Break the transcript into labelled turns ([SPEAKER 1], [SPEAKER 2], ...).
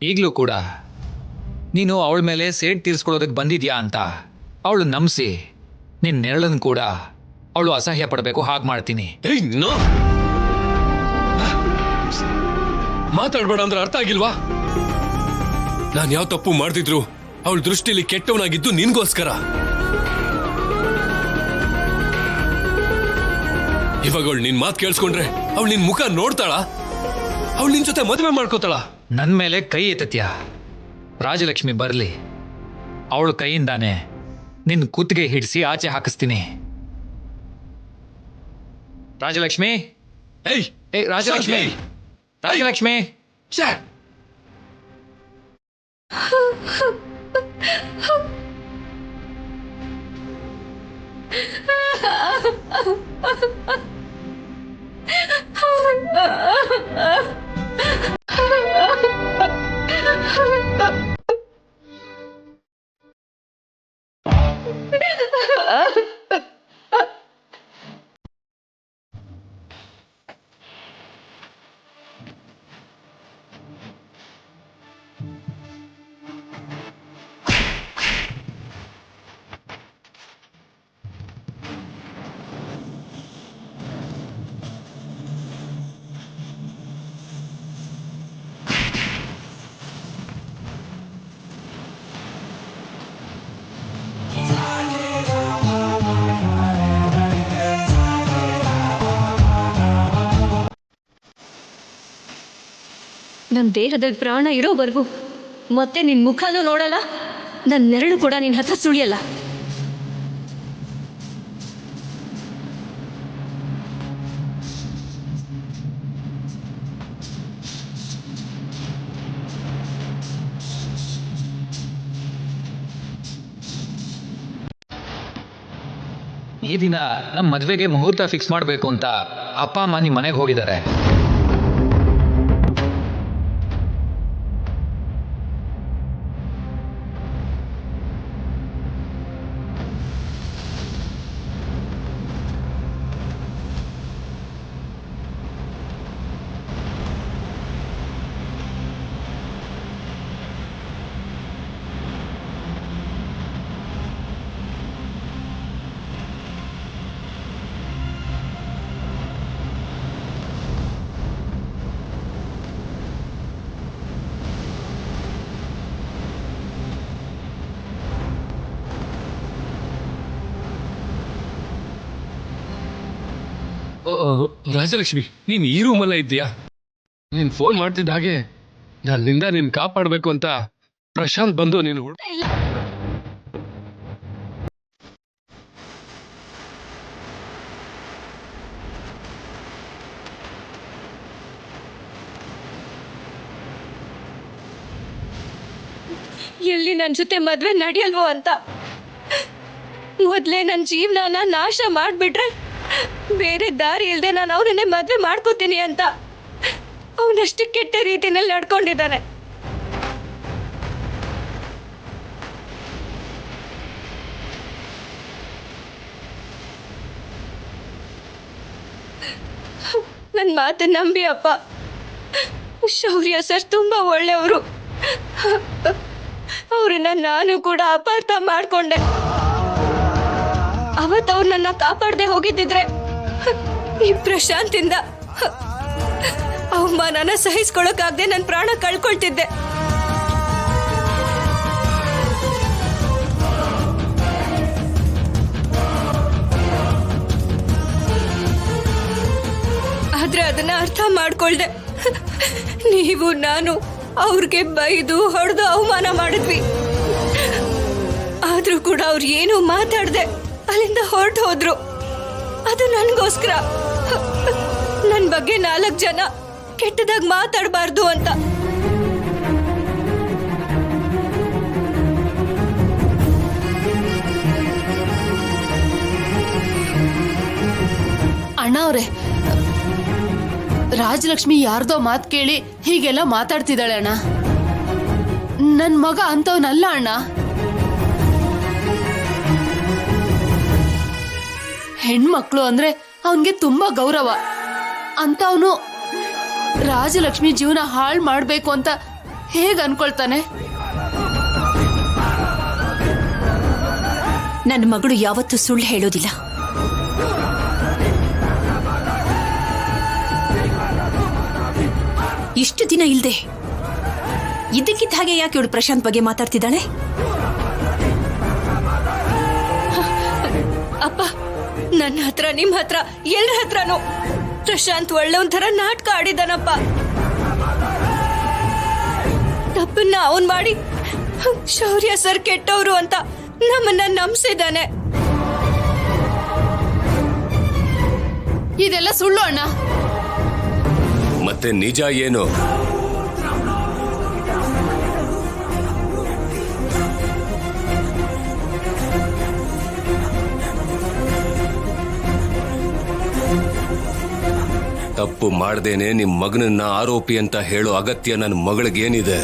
[SPEAKER 1] ಈಗಲೂ ಕೂಡ ನೀನು ಅವಳ ಮೇಲೆ ಸೇಡ್ ತೀರಿಸ್ಕೊಳ್ಳೋದಕ್ಕೆ ಬಂದಿದ್ಯಾ ಅಂತ ಅವಳು ನಂಬಿಸಿ ನಿನ್ನ ನೆರಳನ್ನು ಕೂಡ ಅವಳು ಅಸಹ್ಯ ಪಡಬೇಕು ಹಾಗೆ ಮಾಡ್ತೀನಿ.
[SPEAKER 2] ಮಾತಾಡ್ಬೇಡ ಅಂದ್ರೆ ಅರ್ಥ ಆಗಿಲ್ವಾ? ನಾನು ಯಾವ ತಪ್ಪು ಮಾಡ್ತಿದ್ರು ಅವಳ ದೃಷ್ಟಿಲಿ ಕೆಟ್ಟವನಾಗಿದ್ದು ನಿನ್ಗೋಸ್ಕರ. ಇವಾಗ ಅವಳು ನಿನ್ ಮಾತು ಕೇಳಿಸ್ಕೊಂಡ್ರೆ ಅವಳು ನಿನ್ ಮುಖ ನೋಡ್ತಾಳ? ಅವಳು ನಿನ್ ಜೊತೆ ಮದುವೆ ಮಾಡ್ಕೋತಾಳ?
[SPEAKER 1] ನನ್ನ ಮೇಲೆ ಕೈ ಎತ್ತತ್ಯ. ರಾಜಲಕ್ಷ್ಮಿ ಬರಲಿ, ಅವಳ ಕೈಯಿಂದಾನೆ ನಿನ್ನ ಕುತ್ತಿಗೆ ಹಿಡಿಸಿ ಆಚೆ ಹಾಕಿಸ್ತೀನಿ. ರಾಜಲಕ್ಷ್ಮಿ,
[SPEAKER 2] ಏಯ್
[SPEAKER 1] ರಾಜಲಕ್ಷ್ಮಿ, ರಾಜಲಕ್ಷ್ಮಿ.
[SPEAKER 3] ನನ್ನ ದೇಹದಲ್ಲಿ ಪ್ರಾಣ ಇರೋವರೆಗೂ ಮತ್ತೆ ನಿನ್ನ ಮುಖನೂ ನೋಡಲ್ಲ, ನನ್ನ ನೆರಳು ಕೂಡ ನಿನ್ನ ಹತ್ರ ಸುಳಿಯಲ್ಲ.
[SPEAKER 1] ಈ ದಿನ ನಮ್ಮ ಮದುವೆಗೆ ಮುಹೂರ್ತ ಫಿಕ್ಸ್ ಮಾಡಬೇಕು ಅಂತ ಅಪ್ಪ ಅಮ್ಮ ನಿಮ್ಮ ಮನೆಗೆ ಹೋಗಿದ್ದಾರೆ.
[SPEAKER 2] ರಾಜಲಕ್ಷ್ಮಿ, ನೀನ್ ಈ ರೂಮಲ್ಲ ಇದ್ದೀಯಾ? ನೀನ್ ಫೋನ್ ಮಾಡ್ತಿದ್ದ ಹಾಗೆ ನನ್ನಿಂದ ನೀನ್ ಕಾಪಾಡ್ಬೇಕು ಅಂತ ಪ್ರಶಾಂತ್ ಬಂದು ನೀನು
[SPEAKER 3] ಎಲ್ಲಿ ನನ್ನ ಜೊತೆ ಮದುವೆ ನಡೆಯಲ್ವೋ ಅಂತ ಮೊದಲೇ ನನ್ನ ಜೀವನನ ನಾಶ ಮಾಡಿಬಿಟ್ರೆ ಬೇರೆ ದಾರಿ ಇಲ್ಲದೆ ನಾನು ಅವನನ್ನೇ ಮದುವೆ ಮಾಡ್ಕೋತೀನಿ ಅಂತ ಅವನಷ್ಟು ಕೆಟ್ಟ ರೀತಿನಲ್ಲಿ ನಡ್ಕೊಂಡಿದ್ದಾನೆ. ನನ್ನ ಮಾತನ್ನ ನಂಬಿ ಅಪ್ಪ. ಶೌರ್ಯ ಸರ್ ತುಂಬಾ ಒಳ್ಳೆಯವರು. ಅವ್ರನ್ನ ನಾನು ಕೂಡ ಅಪಾರ್ಥ ಮಾಡ್ಕೊಂಡೆ. ಅವತ್ತು ಅವ್ರು ನನ್ನ ಕಾಪಾಡದೆ ಹೋಗಿದ್ದಿದ್ರೆ ಈ ಪ್ರಶಾಂತಿಂದ ಅವಮಾನನ ಸಹಿಸ್ಕೊಳಕ್ಕಾಗದೆ ನನ್ನ ಪ್ರಾಣ ಕಳ್ಕೊಳ್ತಿದ್ದೆ. ಆದ್ರೆ ಅದನ್ನ ಅರ್ಥ ಮಾಡ್ಕೊಳ್ದೆ ನೀವು ನಾನು ಅವ್ರಿಗೆ ಬೈದು ಹೊಡೆದು ಅವಮಾನ ಮಾಡಿದ್ವಿ. ಆದ್ರೂ ಕೂಡ ಅವ್ರು ಏನು ಮಾತಾಡ್ದೆ ಅಲ್ಲಿಂದ ಹೊರಟು ಹೋದ್ರು. ಅದು ನನಗೋಸ್ಕರ, ನನ್ನ ಬಗ್ಗೆ 4 ಜನ ಕೆಟ್ಟದಾಗಿ ಮಾತಾಡಬಾರ್ದು ಅಂತ.
[SPEAKER 4] ಅಣ್ಣ ಅವ್ರೆ, ರಾಜಲಕ್ಷ್ಮಿ ಯಾರ್ದೋ ಮಾತು ಕೇಳಿ ಹೀಗೆಲ್ಲ ಮಾತಾಡ್ತಿದ್ದಾಳೆ ಅಣ್ಣ. ನನ್ ಮಗ ಅಂತವನಲ್ಲ ಅಣ್ಣ. ಹೆಣ್ಮಕ್ಳು ಅಂದ್ರೆ ಅವನ್ಗೆ ತುಂಬಾ ಗೌರವ. ಅಂತವನು ರಾಜಲಕ್ಷ್ಮಿ ಜೀವನ ಹಾಳು ಮಾಡ್ಬೇಕು ಅಂತ ಹೇಗ್ ಅನ್ಕೊಳ್ತಾನೆ?
[SPEAKER 3] ನನ್ನ ಮಗಳು ಯಾವತ್ತೂ ಸುಳ್ಳು ಹೇಳೋದಿಲ್ಲ. ಇಷ್ಟು ದಿನ ಇಲ್ದೆ ಇದಕ್ಕಿದ್ದ ಹಾಗೆ ಯಾಕೆ ಇವಳು ಪ್ರಶಾಂತ್ ಬಗ್ಗೆ ಮಾತಾಡ್ತಿದ್ದಾಳೆ? ಅಪ್ಪ, ನನ್ನ ಹತ್ರ, ನಿಮ್ ಹತ್ರ, ಎಲ್ಲರ ಹತ್ರನೂ ಪ್ರಶಾಂತ್ ಒಳ್ಳೆ ಒಂಥರ ನಾಟಕ ಆಡಿದಾನಪ್ಪ. ತಪ್ಪನ್ನ ಅವನ್ ಮಾಡಿ ಶೌರ್ಯ ಸರ್ ಕೆಟ್ಟವ್ರು ಅಂತ ನಮ್ಮನ್ನ ನಂಬಿಸಿದಾನೆ.
[SPEAKER 4] ಇದೆಲ್ಲ ಸುಳ್ಳು ಅಣ್ಣ.
[SPEAKER 5] ಮತ್ತೆ ನಿಜ ಏನು? ತಪ್ಪು ಮಾಡ್ದೇನೆ ನಿಮ್ ಮಗನನ್ನ ಆರೋಪಿ ಅಂತ ಹೇಳೋ ಅಗತ್ಯ ನನ್ನ ಮಗಳಿಗೇನಿದೆ?